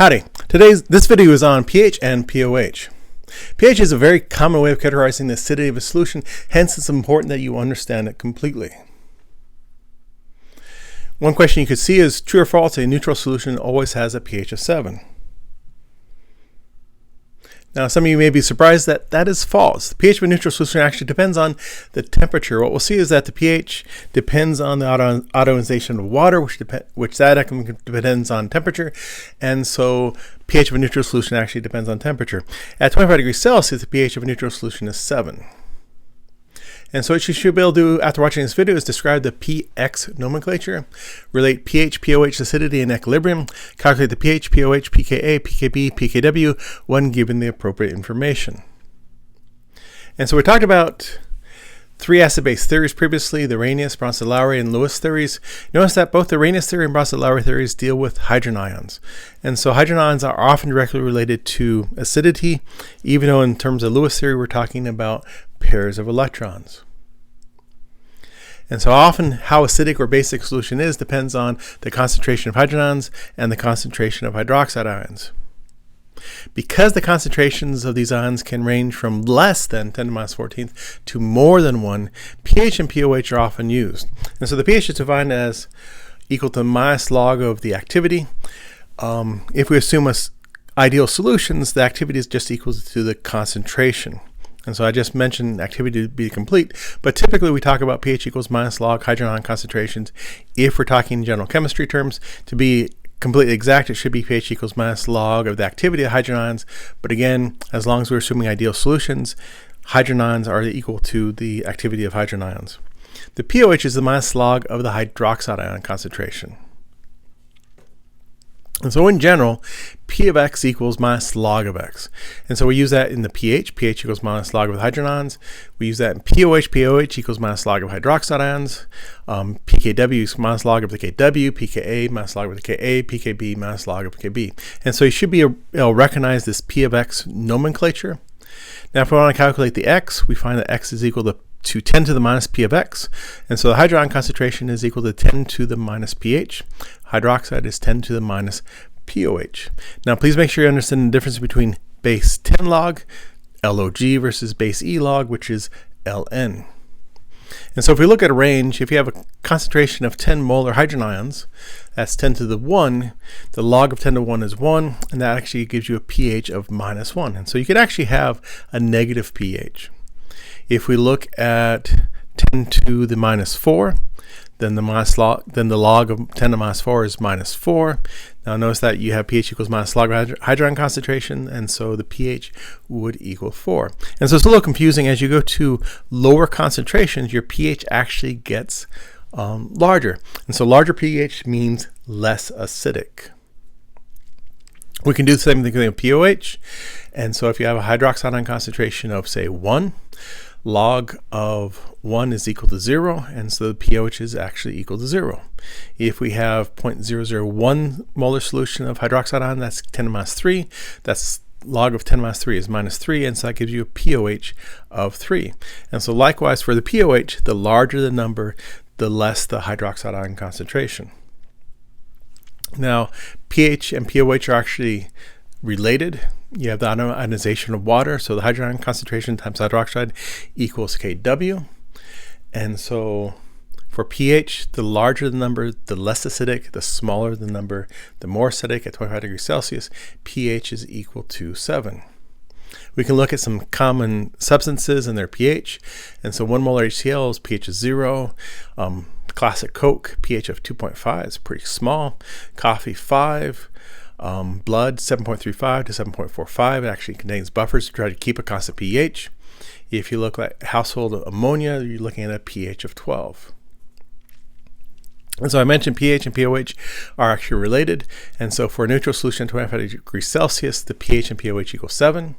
Howdy. This video is on pH and pOH. pH is a very common way of categorizing the acidity of a solution, hence it's important that you understand it completely. One question you could see is, true or false, a neutral solution always has a pH of 7. Now, some of you may be surprised that that is false. The pH of a neutral solution actually depends on the temperature. What we'll see is that the pH depends on the ionization of water, which depends on temperature. And so pH of a neutral solution actually depends on temperature. At 25 degrees Celsius, the pH of a neutral solution is 7. And so what you should be able to do after watching this video is describe the pX nomenclature, relate pH, pOH, acidity, and equilibrium, calculate the pH, pOH, pKa, pKb, pKw when given the appropriate information. And so we talked about three acid-base theories previously, the Arrhenius, Bronsted-Lowry, and Lewis theories. Notice that both the Arrhenius theory and Bronsted-Lowry theories deal with hydrogen ions. And so hydrogen ions are often directly related to acidity, even though in terms of Lewis theory, we're talking about pairs of electrons. And so often how acidic or basic a solution is depends on the concentration of hydrogen ions and the concentration of hydroxide ions. Because the concentrations of these ions can range from less than 10 to the minus 14th to more than 1, pH and pOH are often used. And so the pH is defined as equal to minus log of the activity. If we assume ideal solutions, the activity is just equal to the concentration. And so I just mentioned activity to be complete, but typically we talk about pH equals minus log hydrogen ion concentrations. If we're talking in general chemistry terms, to be completely exact, it should be pH equals minus log of the activity of hydrogen ions. But again, as long as we're assuming ideal solutions, hydrogen ions are equal to the activity of hydrogen ions. The pOH is the minus log of the hydroxide ion concentration. And so in general, P of X equals minus log of X. And so we use that in the pH. pH equals minus log of hydrogen ions. We use that in pOH. pOH equals minus log of hydroxide ions. pKw is minus log of the Kw. pKa minus log of the Ka. pKb minus log of Kb. And so you should be able to recognize this P of X nomenclature. Now if we want to calculate the X, we find that X is equal to 10 to the minus P of X. And so the hydrogen ion concentration is equal to 10 to the minus pH. Hydroxide is 10 to the minus pOH. Now please make sure you understand the difference between base 10 log, log, versus base E log, which is ln. And so if we look at a range, if you have a concentration of 10 molar hydrogen ions, that's 10 to the 1, the log of 10 to 1 is 1, and that actually gives you a pH of minus 1. And so you could actually have a negative pH. If we look at 10 to the minus 4, then the log of 10 to the minus 4 is minus 4. Now notice that you have pH equals minus log of hydrogen concentration, and so the pH would equal 4. And so it's a little confusing. As you go to lower concentrations, your pH actually gets larger. And so larger pH means less acidic. We can do the same thing with pOH. And so if you have a hydroxide ion concentration of, say, 1, log of 1 is equal to 0, and so the pOH is actually equal to 0. If we have 0.001 molar solution of hydroxide ion, that's 10 to the minus 3. That's log of 10 to the minus 3 is minus 3, and so that gives you a pOH of 3. And so likewise for the pOH, the larger the number, the less the hydroxide ion concentration. Now, pH and pOH are actually related. You have the ionization of water, so the hydrogen ion concentration times hydroxide equals Kw. And so for pH, the larger the number, the less acidic, the smaller the number, the more acidic. At 25 degrees Celsius, pH is equal to 7. We can look at some common substances and their pH. And so 1 molar HCl is pH of 0. Classic Coke, pH of 2.5 is pretty small. Coffee, 5. Blood, 7.35 to 7.45. It actually contains buffers to try to keep a constant pH. If you look at household ammonia, you're looking at a pH of 12. And so I mentioned pH and pOH are actually related. And so for a neutral solution at 25 degrees Celsius, the pH and pOH equals 7.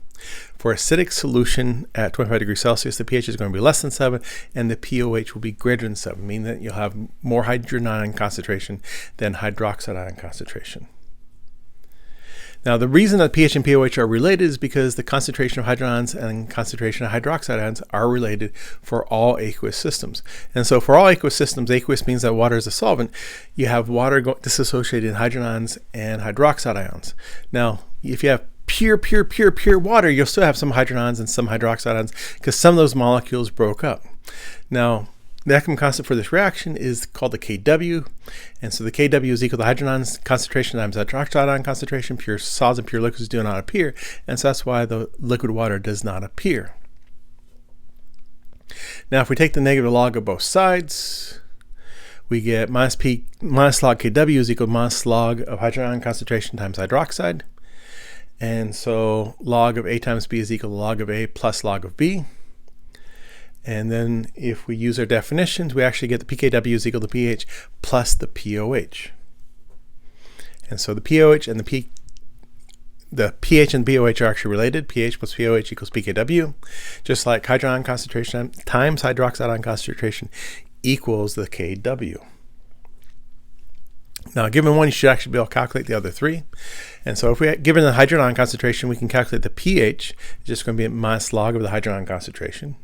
For acidic solution at 25 degrees Celsius, the pH is going to be less than 7, and the pOH will be greater than 7, meaning that you'll have more hydrogen ion concentration than hydroxide ion concentration. Now, the reason that pH and pOH are related is because the concentration of hydrons and concentration of hydroxide ions are related for all aqueous systems. And so for all aqueous systems, aqueous means that water is a solvent. You have water dissociated in hydrons and hydroxide ions. Now, if you have pure water, you'll still have some hydrons and some hydroxide ions because some of those molecules broke up. Now, the Ekman constant for this reaction is called the Kw, and so the Kw is equal to hydrogen concentration times hydroxide ion concentration. Pure solids and pure liquids do not appear, and so that's why the liquid water does not appear. Now, if we take the negative log of both sides, we get minus log Kw is equal to minus log of hydrogen ion concentration times hydroxide, and so log of A times B is equal to log of A plus log of B. And then if we use our definitions, we actually get the pKw is equal to pH plus the pOH. And so the pOH and the pH and pOH are actually related. pH plus pOH equals pKw, just like hydrogen ion concentration times hydroxide ion concentration equals the Kw. Now, given one, you should actually be able to calculate the other three. And so if we given the hydrogen ion concentration, we can calculate the pH. It's just going to be minus log of the hydrogen ion concentration.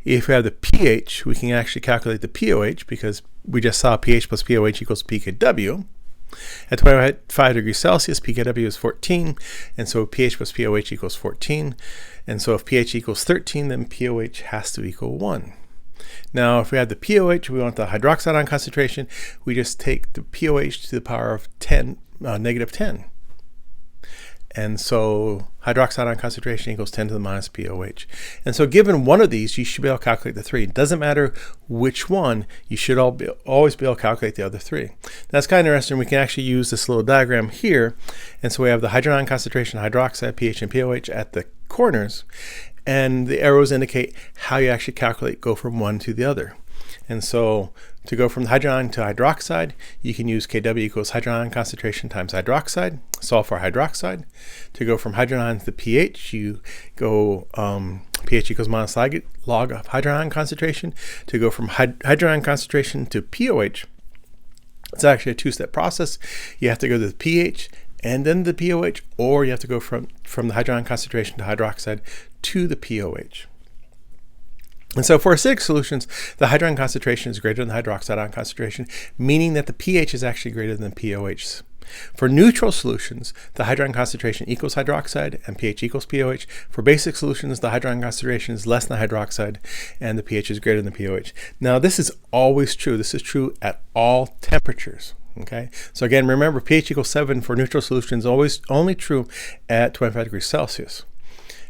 If we have the pH, we can actually calculate the pOH because we just saw pH plus pOH equals pKw. At 25 degrees Celsius, pKw is 14, and so pH plus pOH equals 14. And so if pH equals 13, then pOH has to equal 1. Now, if we have the pOH, we want the hydroxide ion concentration, we just take the pOH to the power of 10, negative 10. And so hydroxide ion concentration equals 10 to the minus pOH. And so given one of these, you should be able to calculate the three. It doesn't matter which one, you should always be able to calculate the other three. That's kind of interesting. We can actually use this little diagram here. And so we have the hydrogen ion concentration, hydroxide, pH, and pOH at the corners. And the arrows indicate how you actually go from one to the other. And so to go from the hydrogen to hydroxide, you can use Kw equals hydrogen ion concentration times hydroxide, solve for hydroxide. To go from hydrogen to pH, you go pH equals minus log of hydrogen ion concentration. To go from hydrogen ion concentration to pOH, it's actually a two-step process. You have to go to the pH and then the pOH, or you have to go from the hydrogen ion concentration to hydroxide to the pOH. And so for acidic solutions, the hydrogen concentration is greater than the hydroxide ion concentration, meaning that the pH is actually greater than pOH. For neutral solutions, the hydrogen concentration equals hydroxide and pH equals pOH. For basic solutions, the hydrogen concentration is less than hydroxide and the pH is greater than pOH. Now, this is always true. This is true at all temperatures. Okay, so again, remember pH equals 7 for neutral solutions, always only true at 25 degrees Celsius.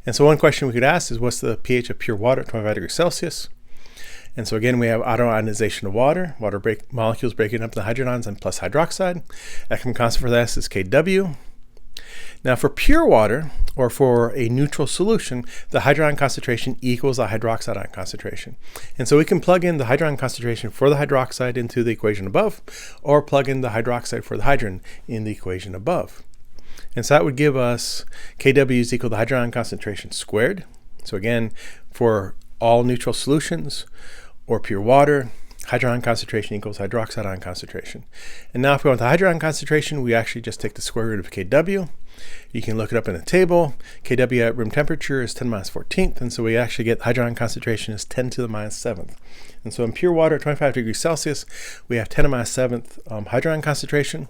And so one question we could ask is, what's the pH of pure water at 25 degrees Celsius? And so again, we have autoionization of water molecules breaking up the hydrogens and plus hydroxide. Ekman constant for this is Kw. Now for pure water, or for a neutral solution, the hydrogen concentration equals the hydroxide ion concentration. And so we can plug in the hydrogen concentration for the hydroxide into the equation above, or plug in the hydroxide for the hydrogen in the equation above. And so that would give us Kw is equal to hydrogen concentration squared. So again, for all neutral solutions or pure water, hydrogen concentration equals hydroxide ion concentration. And now if we want the hydrogen concentration, we actually just take the square root of Kw. You can look it up in a table. Kw at room temperature is 10 minus 14th, and so we actually get hydrogen concentration is 10 to the minus 7th. And so in pure water at 25 degrees Celsius, we have 10 to the minus 7th hydrogen concentration,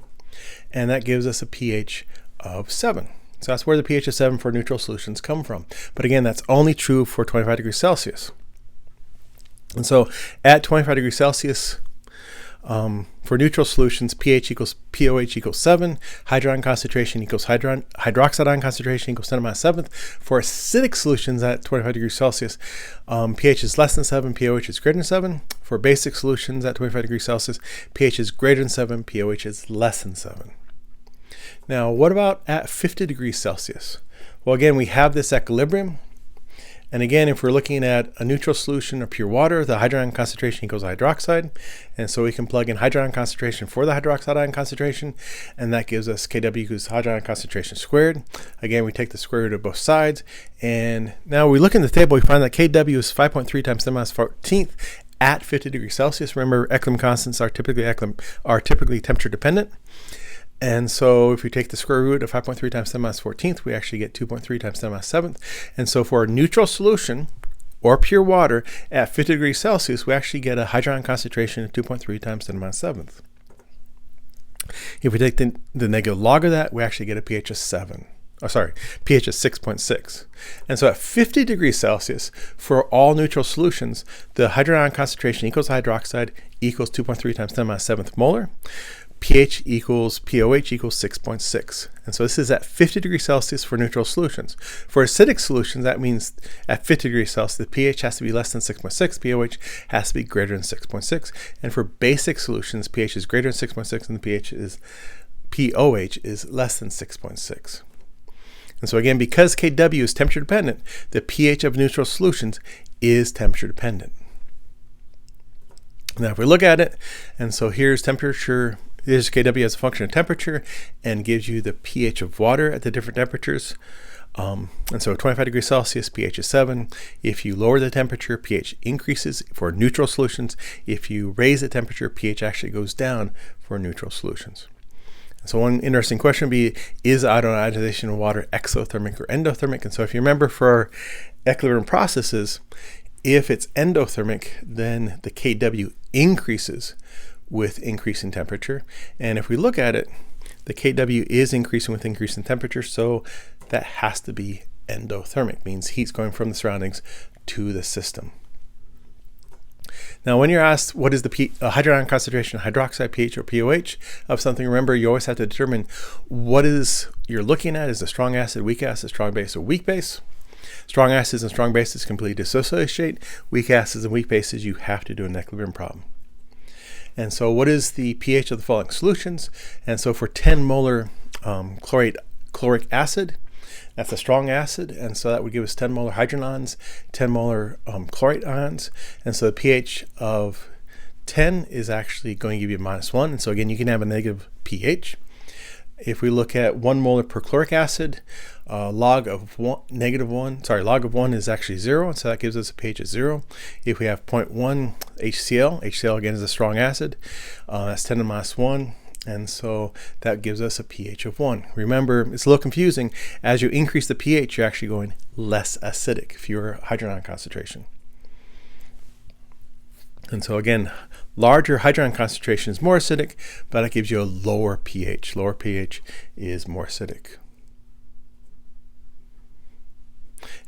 and that gives us a pH of 7. So that's where the pH of 7 for neutral solutions come from. But again, that's only true for 25 degrees Celsius. And so at 25 degrees Celsius, for neutral solutions, pH equals pOH equals 7, hydrogen concentration equals hydroxide ion concentration equals 10 to the minus 7th. For acidic solutions at 25 degrees Celsius, pH is less than 7, pOH is greater than 7. For basic solutions at 25 degrees Celsius, pH is greater than 7, pOH is less than 7. Now, what about at 50 degrees Celsius? Well, again, we have this equilibrium. And again, if we're looking at a neutral solution or pure water, the hydrogen concentration equals hydroxide. And so we can plug in hydrogen concentration for the hydroxide ion concentration, and that gives us Kw equals hydrogen concentration squared. Again, we take the square root of both sides. And now we look in the table, we find that Kw is 5.3 times 10 minus 14th at 50 degrees Celsius. Remember, Ekman constants are typically temperature dependent. And so if we take the square root of 5.3 times 10 minus 14th, we actually get 2.3 times 10 minus 7th. And so for a neutral solution or pure water at 50 degrees Celsius, we actually get a hydron concentration of 2.3 times 10 minus 7th. If we take the negative log of that, we actually get a pH of 7. Oh, sorry, pH is 6.6. And so at 50 degrees Celsius, for all neutral solutions, the hydron concentration equals hydroxide equals 2.3 times 10 minus 7th molar. pH equals pOH equals 6.6. And so this is at 50 degrees Celsius for neutral solutions. For acidic solutions, that means at 50 degrees Celsius, the pH has to be less than 6.6, pOH has to be greater than 6.6. And for basic solutions, pH is greater than 6.6 and the pOH is less than 6.6. And so again, because Kw is temperature dependent, the pH of neutral solutions is temperature dependent. Now if we look at it, and so here's temperature, here's Kw as a function of temperature and gives you the pH of water at the different temperatures. And so 25 degrees Celsius, pH is 7. If you lower the temperature, pH increases for neutral solutions. If you raise the temperature, pH actually goes down for neutral solutions. So one interesting question would be, is ionization of water exothermic or endothermic? And so if you remember for equilibrium processes, if it's endothermic, then the Kw increases with increasing temperature. And if we look at it, the Kw is increasing with increasing temperature, so that has to be endothermic, means heat's going from the surroundings to the system. Now, when you're asked what is the hydron concentration, hydroxide, pH, or pOH of something, remember you always have to determine what is you're looking at. Is a strong acid, weak acid, strong base, or weak base? Strong acids and strong bases completely dissociate. Weak acids and weak bases, you have to do an equilibrium problem. And so what is the pH of the following solutions? And so for 10 molar chloric acid, that's a strong acid, and so that would give us 10 molar hydrogen ions, 10 molar chlorite ions, and so the pH of 10 is actually going to give you -1, and so again you can have a negative pH. If we look at 1 molar perchloric acid, log of 1 is actually 0, and so that gives us a pH of 0. If we have 0.1 HCl, HCl again is a strong acid, that's 10 to the -1. And so that gives us a pH of 1. Remember, it's a little confusing. As you increase the pH, you're actually going less acidic, fewer hydrogen ion concentration. And so again, larger hydrogen concentration is more acidic, but it gives you a lower pH. Lower pH is more acidic.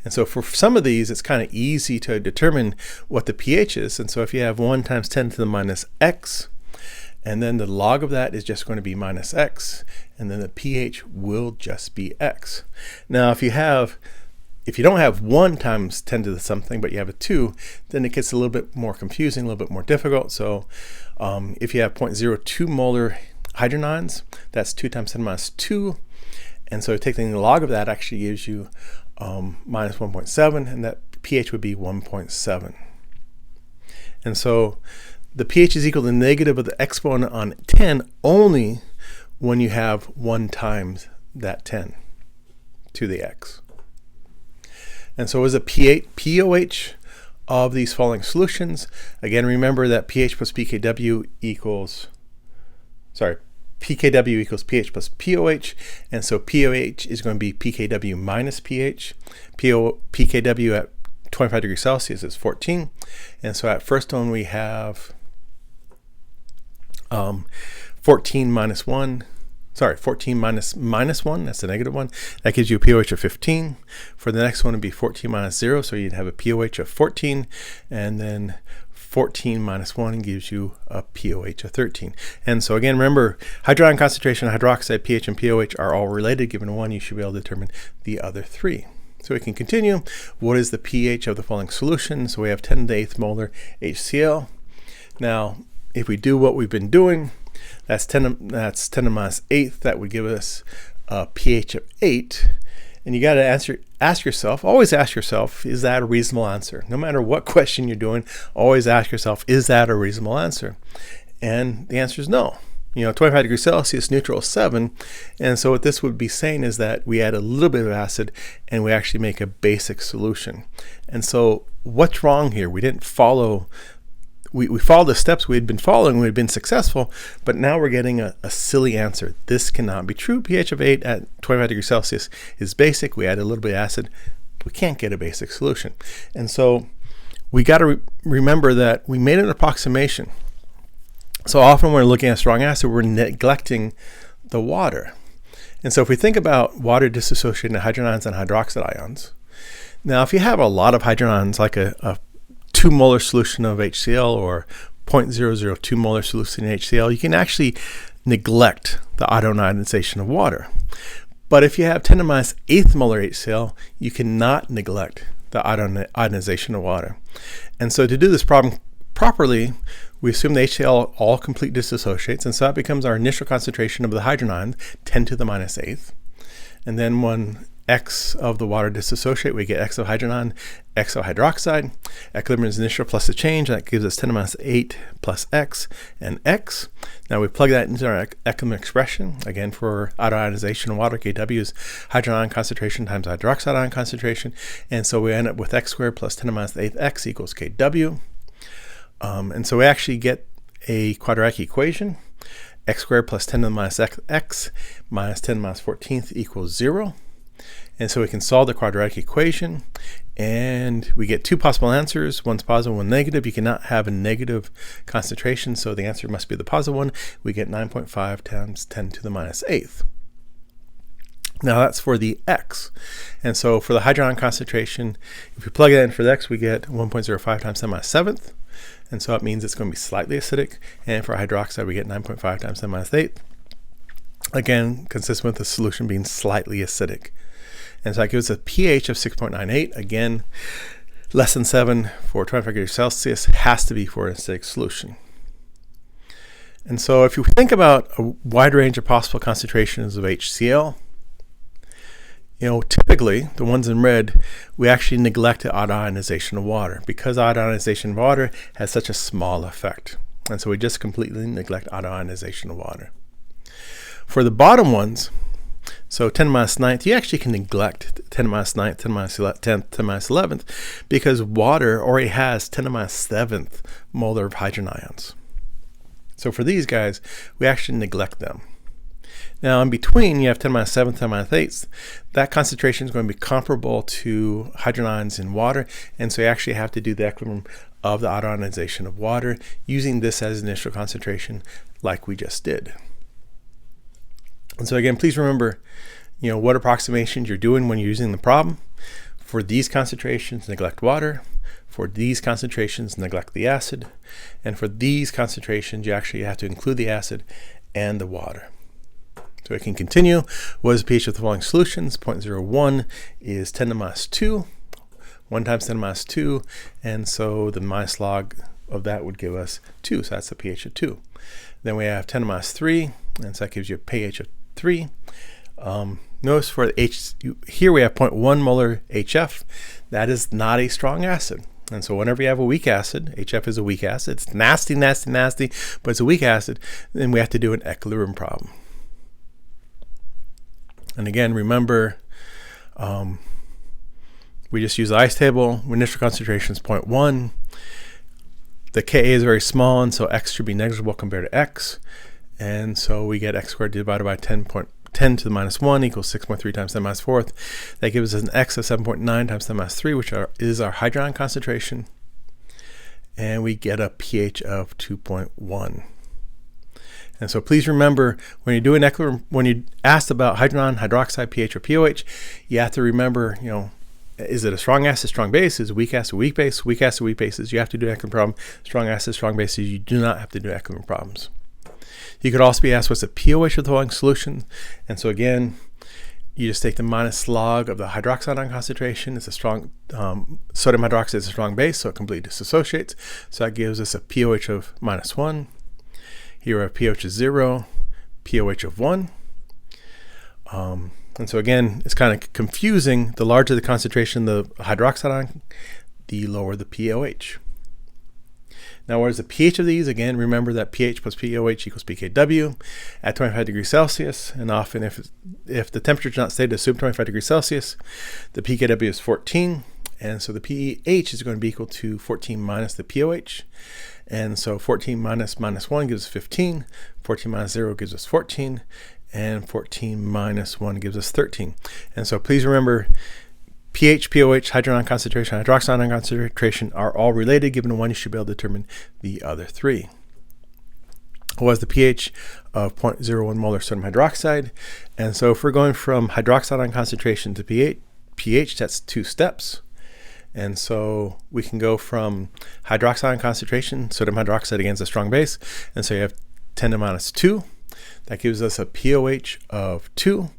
And so for some of these, it's kind of easy to determine what the pH is. And so if you have 1 times 10 to the minus x, and then the log of that is just going to be minus x, and then the pH will just be x. Now, if you don't have 1 times 10 to the something, but you have a 2, then it gets a little bit more confusing, a little bit more difficult. So if you have 0.02 molar hydrogen ions, that's 2 times 10 minus 2. And so taking the log of that actually gives you minus 1.7, and that pH would be 1.7. And so the pH is equal to the negative of the exponent on 10 only when you have 1 times that 10 to the x. And so is a pOH of these following solutions. Again, remember that pH plus pKw equals pH plus pOH, and so pOH is going to be pKw minus pH. pKw at 25 degrees Celsius is 14, and so at first one we have 14 minus 1, 14 minus -1, that's the negative one. That gives you a pOH of 15. For the next one, it'd be 14 minus 0, so you'd have a pOH of 14, and then 14 minus 1 gives you a pOH of 13. And so again, remember, hydrogen concentration, hydroxide, pH, and pOH are all related. Given one, you should be able to determine the other 3. So we can continue. What is the pH of the following solution? So we have 10 to the 8th molar HCl. Now, if we do what we've been doing, that's 10 to the minus 8th. That would give us a pH of 8. And you got to ask yourself, always ask yourself, is that a reasonable answer? No matter what question you're doing, always ask yourself, is that a reasonable answer? And the answer is no. 25 degrees Celsius, neutral is 7. And so what this would be saying is that we add a little bit of acid and we actually make a basic solution. And so what's wrong here? We didn't follow we followed the steps we had been following, we had been successful, but now we're getting a silly answer. This cannot be true. pH of 8 at 25 degrees Celsius is basic. We add a little bit of acid. We can't get a basic solution. And so we got to remember that we made an approximation. So often when we're looking at strong acid, we're neglecting the water. And so if we think about water dissociating to hydrogen ions and hydroxide ions, now if you have a lot of hydrogen ions, like a 2 molar solution of HCl or 0.002 molar solution in HCl, you can actually neglect the iodinization of water. But if you have 10 to the minus 8th molar HCl, you cannot neglect the iodinization of water. And so to do this problem properly, we assume the HCl all complete dissociates, and so that becomes our initial concentration of the hydrogen ion, 10 to the minus 8th. And then when X of the water dissociate, we get X of hydrogen ion, X of hydroxide. Equilibrium is initial plus the change. That gives us 10 to the minus 8 plus X and X. Now we plug that into our equilibrium expression. Again, for iodinization of water, Kw is hydrogen ion concentration times hydroxide ion concentration. And so we end up with X squared plus 10 to the minus 8th X equals Kw. And so we actually get a quadratic equation. X squared plus 10 to the minus X minus 10 to the minus 14th equals 0. And so we can solve the quadratic equation, and we get two possible answers. One's positive, one negative. You cannot have a negative concentration, so the answer must be the positive one. We get 9.5 times 10 to the minus 8th. Now that's for the X. And so for the hydrogen concentration, if we plug that in for the X, we get 1.05 times 10 to the minus 7th. And so that means it's going to be slightly acidic. And for hydroxide, we get 9.5 times 10 to the minus 8th. Again, consistent with the solution being slightly acidic. And so that gives us a pH of 6.98. Again, less than 7 for 25 degrees Celsius has to be for an acidic solution. And so if you think about a wide range of possible concentrations of HCl, typically the ones in red, we actually neglect the iodinization of water because iodinization of water has such a small effect. And so we just completely neglect iodinization of water. For the bottom ones, so 10 to the minus 9th, you actually can neglect 10 to the minus 9th, 10 to the minus 10th, 10 to the minus 11th, because water already has 10 to the minus 7th molar of hydrogen ions. So for these guys, we actually neglect them. Now in between, you have 10 to the minus 7th, 10 to the minus 8th. That concentration is going to be comparable to hydrogen ions in water, and so you actually have to do the equilibrium of the iodinization of water using this as initial concentration like we just did. And so again, please remember, what approximations you're doing when you're using the problem. For these concentrations, neglect water. For these concentrations, neglect the acid. And for these concentrations, you actually have to include the acid and the water. So I can continue. What is the pH of the following solutions? 0.01 is 10 to the minus 2. 1 times 10 to the minus 2. And so the minus log of that would give us 2. So that's the pH of 2. Then we have 10 to the minus 3. And so that gives you a pH of 3. Notice for the H, here we have 0.1 molar HF. That is not a strong acid. And so whenever you have a weak acid, HF is a weak acid. It's nasty, nasty, nasty, but it's a weak acid. Then we have to do an equilibrium problem. And again, remember, we just use the ice table. Initial concentration is 0.1. The Ka is very small, and so X should be negligible compared to X. And so we get X squared divided by 10 to the minus 1 equals 6.3 times 10 to the minus 4th. That gives us an X of 7.9 times 10 to the minus 3, which is our hydrogen concentration. And we get a pH of 2.1. And so please remember, when you're doing equilibrium, when you asked about hydrogen, hydroxide, pH, or pOH, you have to remember, is it a strong acid, strong base? Is it weak acid, weak base? Weak acid, weak bases, you have to do equilibrium problem. Strong acid, strong bases, you do not have to do equilibrium problems. You could also be asked what's the pOH of the following solution. And so again, you just take the minus log of the hydroxide ion concentration. It's a strong, sodium hydroxide is a strong base, so it completely dissociates. So that gives us a pOH of minus 1. Here we have pOH of 0, pOH of 1. And so again, it's kind of confusing. The larger the concentration of the hydroxide ion, the lower the pOH. Now, what is the pH of these? Again, remember that pH plus pOH equals pKw at 25 degrees Celsius. And often if the temperature is not stayed to assume 25 degrees Celsius, the pKw is 14. And so the pH is going to be equal to 14 minus the pOH. And so 14 minus 1 gives us 15. 14 minus 0 gives us 14. And 14 minus 1 gives us 13. And so please remember, pH, pOH, hydrogen ion concentration, hydroxide ion concentration are all related. Given one, you should be able to determine the other three. Was the pH of 0.01 molar sodium hydroxide. And so if we're going from hydroxide ion concentration to pH, that's 2 steps. And so we can go from hydroxide ion concentration, sodium hydroxide against a strong base. And so you have 10 to the minus 2. That gives us a pOH of 2.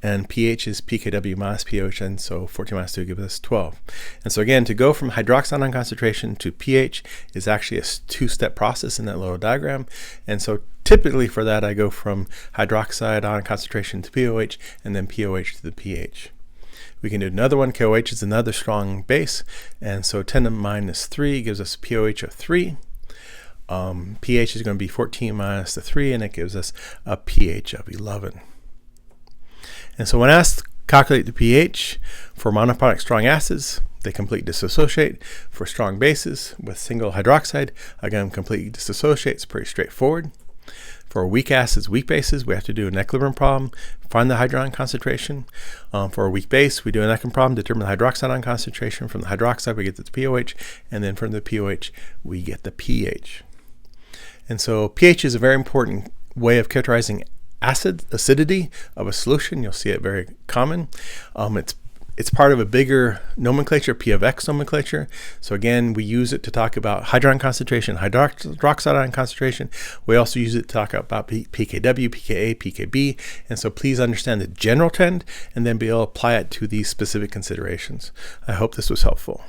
And pH is pKw minus pOH, and so 14 minus 2 gives us 12. And so again, to go from hydroxide ion concentration to pH is actually a 2-step process in that little diagram. And so typically for that, I go from hydroxide ion concentration to pOH, and then pOH to the pH. We can do another one. KOH is another strong base, and so 10 to the minus 3 gives us a pOH of 3. pH is going to be 14 minus the 3, and it gives us a pH of 11. And so when asked to calculate the pH for monoponic strong acids, they completely dissociate. For strong bases with single hydroxide, again, completely dissociate. It's pretty straightforward. For weak acids, weak bases, we have to do an equilibrium problem, find the hydrogen concentration. For a weak base, we do an equilibrium problem, determine the hydroxide ion concentration. From the hydroxide, we get the pOH, and then from the pOH, we get the pH. And so pH is a very important way of characterizing acidity of a solution. You'll see it very common. It's part of a bigger nomenclature, P of X nomenclature. So again, we use it to talk about hydrogen concentration, hydroxide ion concentration. We also use it to talk about pKw, pKa, pKb. And so please understand the general trend and then be able to apply it to these specific considerations. I hope this was helpful.